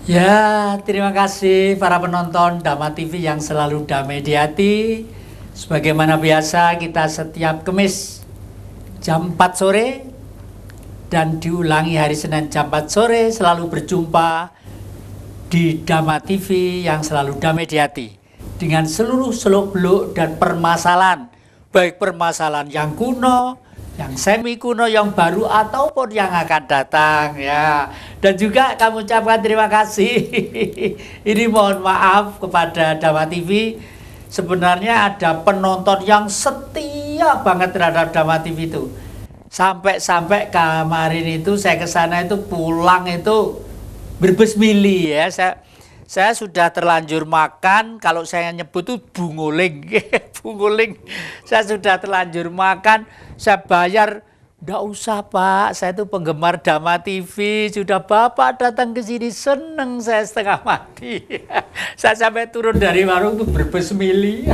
Ya, terima kasih para penonton Dhamma TV yang selalu damai di hati. Sebagaimana biasa kita setiap Kamis jam 4 sore dan diulangi hari Senin jam 4 sore selalu berjumpa di Dhamma TV yang selalu damai di hati dengan seluruh seluk-beluk dan permasalahan, baik permasalahan yang kuno, yang semi kuno, yang baru ataupun yang akan datang ya. Dan juga kami ucapkan terima kasih. Ini mohon maaf kepada Dhamma TV. Sebenarnya ada penonton yang setia banget terhadap Dhamma TV itu. Sampai-sampai kemarin itu saya ke sana itu pulang itu berbesmili ya. Saya sudah terlanjur makan, kalau saya nyebut itu bunguling. Bunguling. Saya sudah terlanjur makan, saya bayar, enggak usah Pak, saya itu penggemar Dhamma TV, sudah Bapak datang ke sini seneng saya setengah mati. Saya sampai turun dari warung itu berbesmili.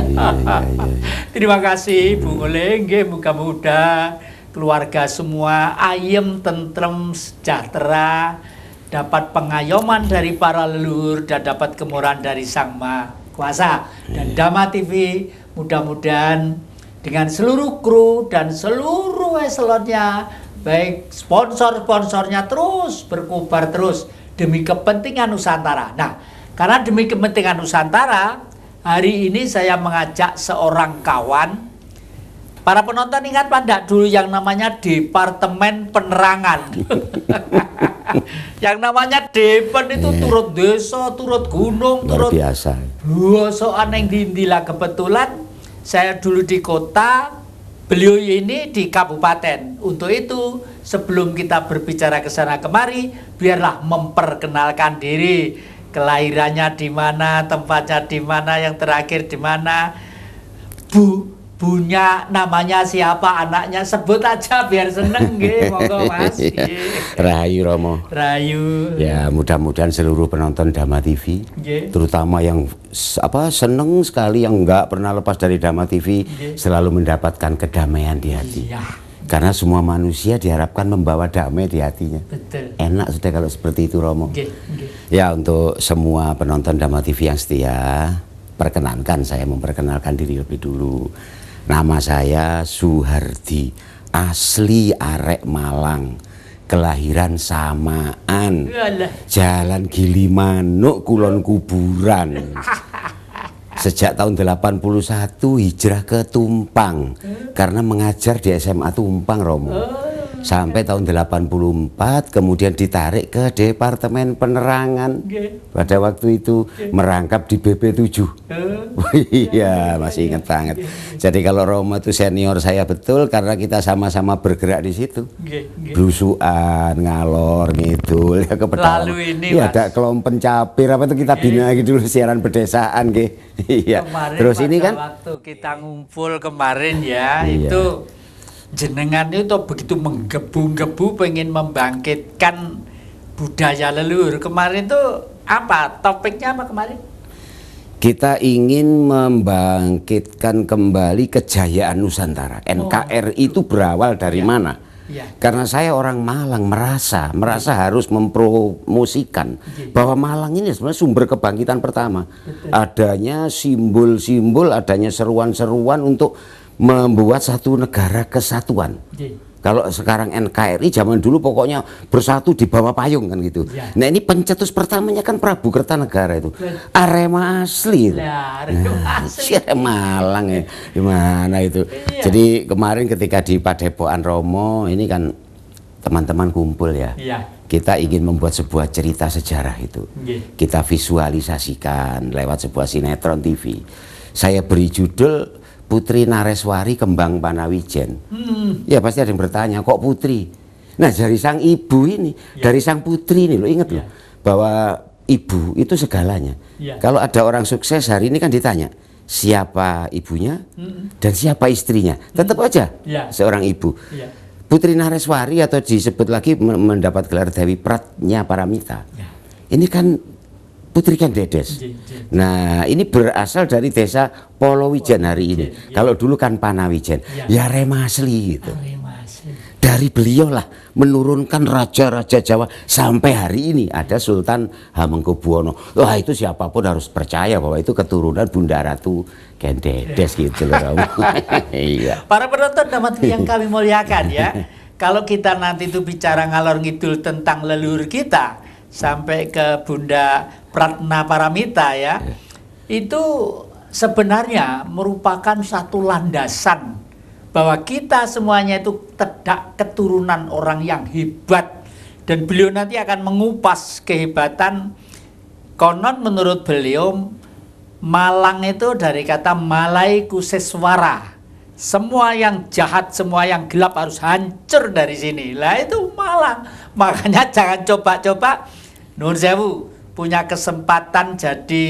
Terima kasih bunguling, mudah-mudahan keluarga semua ayem, tentrem, sejahtera, dapat pengayoman dari para leluhur dan dapat kemurahan dari Sang Maha Kuasa. Dan Dhamma TV mudah-mudahan dengan seluruh kru dan seluruh eselonnya, baik sponsor-sponsornya terus berkobar terus demi kepentingan Nusantara. Nah, karena demi kepentingan Nusantara, hari ini saya mengajak seorang kawan. Para penonton ingat pada dulu yang namanya Departemen Penerangan. Yang namanya Depen itu turut desa, turut gunung, luar turut biasa. soal yang diindilah. Kebetulan saya dulu di kota, beliau ini di kabupaten. Untuk itu sebelum kita berbicara ke sana kemari, biarlah memperkenalkan diri, kelahirannya di mana, tempatnya di mana, yang terakhir di mana, Bunya namanya siapa, anaknya sebut aja biar seneng nggih, monggo Mas. Rahayu Romo. Rahayu. Ya, mudah-mudahan seluruh penonton Dhamma TV, terutama yang seneng sekali yang enggak pernah lepas dari Dhamma TV, selalu mendapatkan kedamaian di hati. Iya. Karena semua manusia diharapkan membawa damai di hatinya. Betul. Enak sudah kalau seperti itu Romo. Ya, untuk semua penonton Dhamma TV yang setia, perkenankan saya memperkenalkan diri lebih dulu. Nama saya Suhardi, asli arek Malang, kelahiran Samaan, Jalan Gilimanuk, Kulon Kuburan. Sejak tahun 81 hijrah ke Tumpang karena mengajar di SMA Tumpang Romo. Sampai tahun 84 kemudian ditarik ke Departemen Penerangan. Pada waktu itu merangkap di BP7. Iya, masih ingat banget. Jadi kalau Romo itu senior saya betul karena kita sama-sama bergerak di situ. Belusuan, ngalor, ngidul, ya ke pedalaman. Lalu ini ya, ada kelompok capir apa itu kita bina gitu dulu siaran pedesaan Iya. Terus ini kan waktu kita ngumpul kemarin ya, itu jenengan itu begitu menggebu-gebu pengen membangkitkan budaya leluhur. Kemarin tuh apa? Topiknya apa kemarin? Kita ingin membangkitkan kembali kejayaan Nusantara. NKRI itu berawal dari mana? Karena saya orang Malang merasa harus mempromosikan bahwa Malang ini sebenarnya sumber kebangkitan pertama. Adanya simbol-simbol, adanya seruan-seruan untuk membuat satu negara kesatuan. Kalau sekarang NKRI zaman dulu pokoknya bersatu di bawah payung kan gitu. Nah ini pencetus pertamanya kan Prabu Kertanegara itu. Arema asli. Malang ya. Gimana itu. Jadi kemarin ketika di Padepokan Romo ini kan teman-teman kumpul ya. Kita ingin membuat sebuah cerita sejarah itu. Kita visualisasikan lewat sebuah sinetron TV. Saya beri judul Putri Nareswari Kembang Panawijen. Ya pasti ada yang bertanya, kok putri? Nah dari sang ibu ini, dari sang putri ini, lo ingat loh, bahwa ibu itu segalanya. Kalau ada orang sukses hari ini kan ditanya, siapa ibunya dan siapa istrinya? Tetap aja seorang ibu. Putri Nareswari atau disebut lagi mendapat gelar Dewi Pratnya Paramita. Ini kan Putri Kang Dedes. Nah ini berasal dari desa Polowijen hari ini. Kalau dulu kan Panawijen. Ya Rema asli gitu. dari beliau lah menurunkan raja-raja Jawa sampai hari ini ada Sultan Hamengkubuwono. Wah, itu siapapun harus percaya bahwa itu keturunan Bunda Ratu Kendedes gitu loh. Iya. Para penonton yang kami muliakan ya. Kalau kita nanti itu bicara ngalor ngidul tentang leluhur kita sampai ke Bunda Pratna Paramita ya. Itu sebenarnya merupakan satu landasan bahwa kita semuanya itu tidak keturunan orang yang hebat, dan beliau nanti akan mengupas kehebatan. Konon menurut beliau Malang itu dari kata Malai Kuseswara, semua yang jahat, semua yang gelap harus hancur dari sini. Lah itu Malang. Makanya jangan coba-coba Nun Sewu punya kesempatan jadi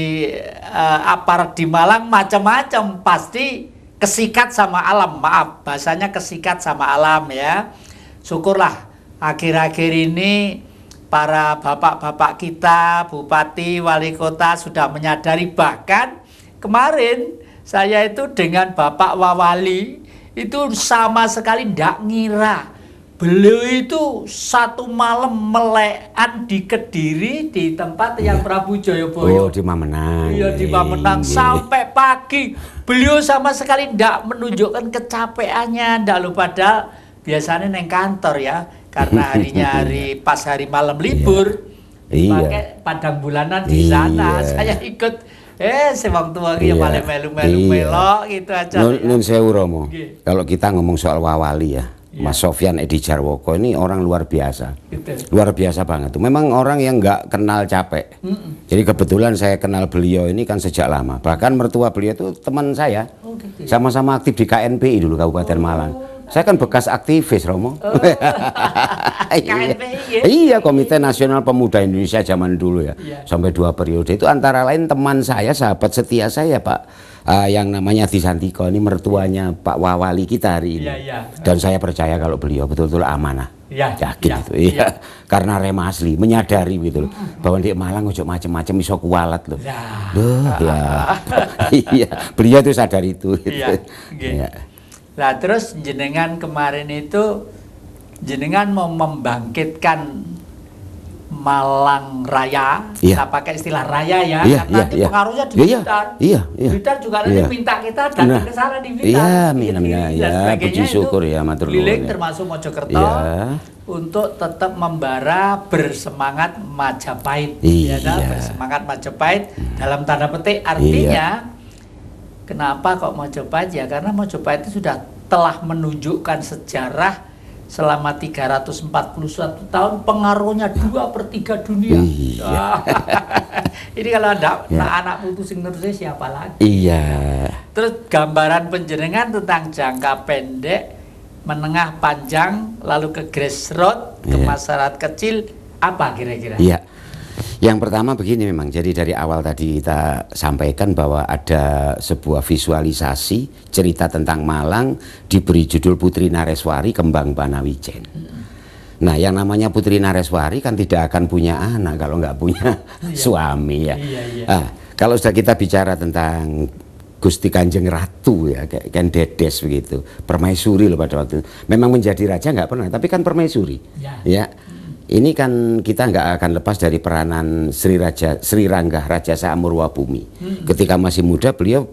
aparat di Malang, macam-macam pasti kesikat sama alam, maaf bahasanya kesikat sama alam ya. Syukurlah akhir-akhir ini para bapak-bapak kita, bupati, wali kota sudah menyadari. Bahkan kemarin saya itu dengan Bapak Wawali itu sama sekali tidak ngira beliau itu satu malam melekan di Kediri di tempat yang Prabu Jayabaya. Oh, di Mamenang. Iya, di Mamenang sampai pagi. Beliau sama sekali tidak menunjukkan kecapeannya, tidak lupa, padahal biasanya neng kantor ya, karena harinya pas hari malam libur. Pakai padang bulanan di sana. Saya ikut sewang tua ya paling melu-melu melok gitu aja. Nun Sewu Romo. Kalau kita ngomong soal Wawali ya, Mas Sofyan Edi Jarwoko ini orang luar biasa. Luar biasa banget. Memang orang yang nggak kenal capek. Jadi kebetulan saya kenal beliau ini kan sejak lama. Bahkan mertua beliau itu teman saya. Sama-sama aktif di KNPI dulu, Kabupaten Malang. Saya kan bekas aktivis, Romo. KNPI ya? Iya, Komite Nasional Pemuda Indonesia zaman dulu ya. Sampai 2 periode. Itu antara lain teman saya, sahabat setia saya, Pak. Yang namanya Adi Santiko, ini mertuanya Pak Wawali kita hari ini. Dan saya percaya kalau beliau betul-betul amanah. Yakin itu. Iya. Karena rema asli, menyadari gitu loh. Bahwa di Malang ojo macem-macem iso kualat loh. Iya, beliau itu sadar itu. Gitu. Nah, terus jenengan kemarin itu jenengan mau membangkitkan Malang Raya, kita pakai istilah raya ya, karena nanti pengaruhnya di Blitar. Blitar juga nanti minta kita datang ke sana di Blitar. Puji syukur ya, matur nuwun. Keliling termasuk Mojokerto untuk tetap membara bersemangat Majapahit. Bersemangat Majapahit dalam tanda petik, artinya kenapa kok Majapahit ya? Karena Majapahit itu sudah telah menunjukkan sejarah selama 341 tahun, pengaruhnya 2/3 dunia. Ini kalau ada anak putu sing nerusnya siapa lagi? Terus gambaran penjenengan tentang jangka pendek, menengah, panjang, lalu ke grassroots, ke masyarakat kecil, apa kira-kira? Yang pertama begini, memang jadi dari awal tadi kita sampaikan bahwa ada sebuah visualisasi cerita tentang Malang diberi judul Putri Nareswari Kembang Banawijen. Nah, yang namanya Putri Nareswari kan tidak akan punya anak kalau nggak punya suami ya. Kalau sudah kita bicara tentang Gusti Kanjeng Ratu ya, kayak Kendedes begitu, permaisuri loh pada waktu itu. Memang menjadi raja nggak pernah, tapi kan permaisuri. Ini kan kita nggak akan lepas dari peranan Sri Rangga Raja Saamurwabumi. Ketika masih muda beliau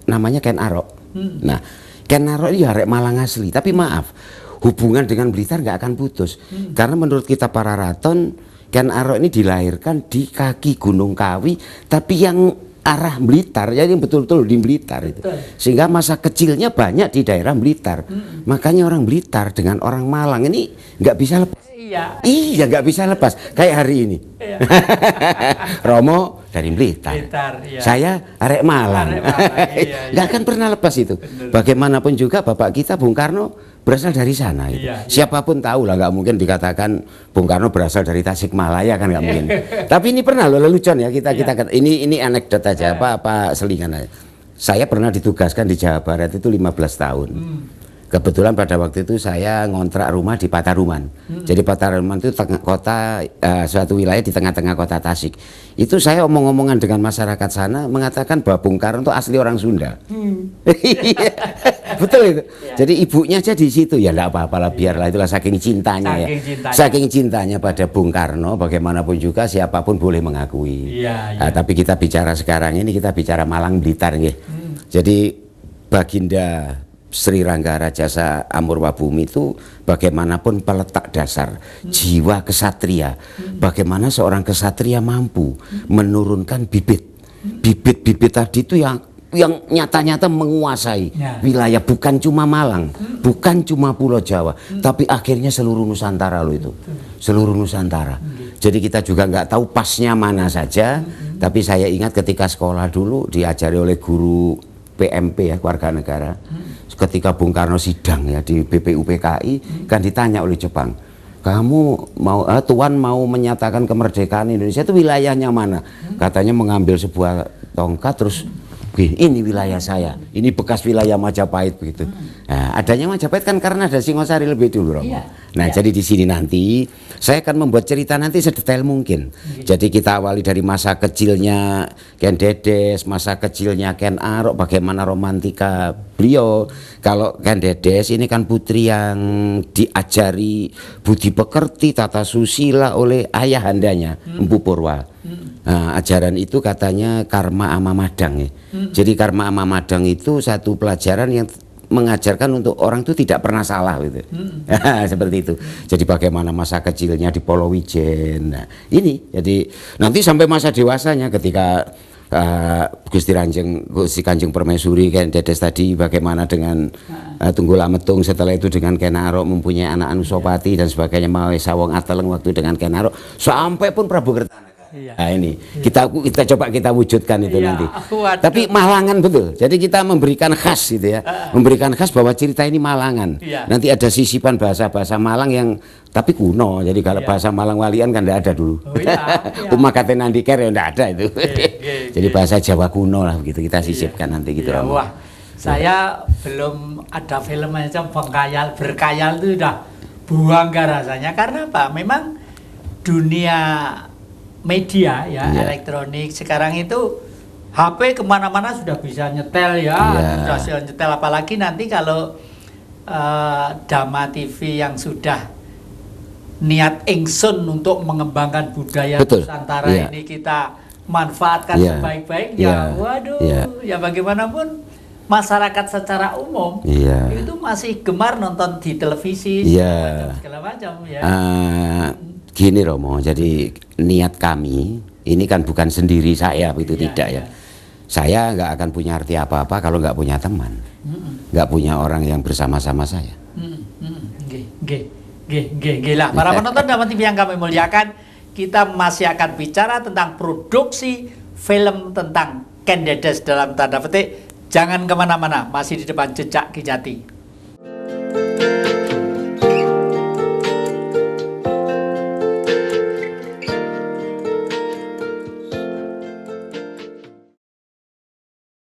namanya Ken Arok. Nah, Ken Arok ini arek Malang asli, tapi maaf, hubungan dengan Blitar nggak akan putus. Karena menurut kita para raton, Ken Arok ini dilahirkan di kaki Gunung Kawi, tapi yang arah Blitar, jadi betul-betul di Blitar itu. Sehingga masa kecilnya banyak di daerah Blitar. Makanya orang Blitar dengan orang Malang ini nggak bisa lepas. Iya, nggak bisa lepas. Kayak hari ini. Romo dari Blitar. Saya arek Malang. Nggak akan pernah lepas itu. Bagaimanapun juga bapak kita Bung Karno berasal dari sana. Gitu. Siapapun tahu lah, nggak mungkin dikatakan Bung Karno berasal dari Tasikmalaya, kan nggak mungkin. Tapi ini pernah loh, lelucon ya kita ini anekdot aja, apa selingan aja. Saya pernah ditugaskan di Jawa Barat itu 15 tahun. Kebetulan pada waktu itu saya ngontrak rumah di Pataruman. Jadi Pataruman itu kota, suatu wilayah di tengah-tengah kota Tasik. Itu saya omong-omongan dengan masyarakat sana mengatakan bahwa Bung Karno itu asli orang Sunda. Betul itu. Jadi ibunya aja di situ, ya enggak apa-apalah, biarlah, itulah saking cintanya ya. Saking cintanya pada Bung Karno, bagaimanapun juga siapapun boleh mengakui. Nah, tapi kita bicara sekarang ini, kita bicara Malang Blitar nggih. Jadi Baginda Sri Rangga Rajasa Amurwabumi itu bagaimanapun peletak dasar jiwa kesatria. Bagaimana seorang kesatria mampu menurunkan bibit tadi itu yang nyata-nyata menguasai wilayah, bukan cuma Malang, bukan cuma Pulau Jawa, tapi akhirnya seluruh Nusantara loh itu, seluruh Nusantara. Jadi kita juga nggak tahu pasnya mana saja, tapi saya ingat ketika sekolah dulu diajari oleh guru PMP ya, Keluarga Negara. Ketika Bung Karno sidang ya di BPUPKI, kan ditanya oleh Jepang, kamu mau Tuan mau menyatakan kemerdekaan Indonesia itu wilayahnya mana? Katanya mengambil sebuah tongkat terus ini wilayah saya, ini bekas wilayah Majapahit begitu. Nah, adanya Majapahit kan karena ada Singosari lebih dulu, Romo. Nah, jadi di sini nanti saya akan membuat cerita nanti sedetail mungkin. Jadi kita awali dari masa kecilnya Ken Dedes, masa kecilnya Ken Arok, bagaimana romantika beliau. Kalau Ken Dedes ini kan putri yang diajari budi pekerti, tata susila oleh ayahandanya, Empu Purwa. Nah, ajaran itu katanya karma ama madang ya. Jadi karma ama madang itu satu pelajaran yang mengajarkan untuk orang itu tidak pernah salah gitu. Seperti itu. Jadi bagaimana masa kecilnya di Polowijen. Nah, ini jadi nanti sampai masa dewasanya ketika Gusti Kanjeng Permaisuri Ken Dedes tadi bagaimana dengan Tunggul Ametung, setelah itu dengan Ken Arok mempunyai anak Anusapati dan sebagainya, Mawe Sawong Ateleng waktu dengan Ken Arok, sampai pun Prabu Kertanegara. Nah ini kita coba kita wujudkan itu nanti. Tapi Malangan betul. Jadi kita memberikan khas gitu ya. Memberikan khas bahwa cerita ini Malangan. Nanti ada sisipan bahasa-bahasa Malang yang tapi kuno. Jadi kalau bahasa Malang Walian kan enggak ada dulu. Uma kate nandiker ya enggak ada itu. Jadi bahasa Jawa kuno lah begitu kita sisipkan nanti gitu. Wah, saya belum ada film macam berkayal itu udah bangga rasanya, karena apa? Memang dunia media ya, elektronik sekarang itu HP kemana-mana sudah bisa nyetel ya, sudah bisa nyetel, apalagi nanti kalau Dhamma TV yang sudah niat ingsun untuk mengembangkan budaya Nusantara ini kita manfaatkan sebaik-baiknya. Waduh, ya bagaimanapun masyarakat secara umum itu masih gemar nonton di televisi segala macam ya. Gini Romo, jadi niat kami ini kan bukan sendiri saya, itu tidak ya. Saya nggak akan punya arti apa-apa kalau nggak punya teman, nggak punya orang yang bersama-sama saya. Gila. Para penonton Dhamma TV yang kami muliakan, kita masih akan bicara tentang produksi film tentang Ken Dedes dalam tanda petik. Jangan kemana-mana, masih di depan Jejak Ki Jati.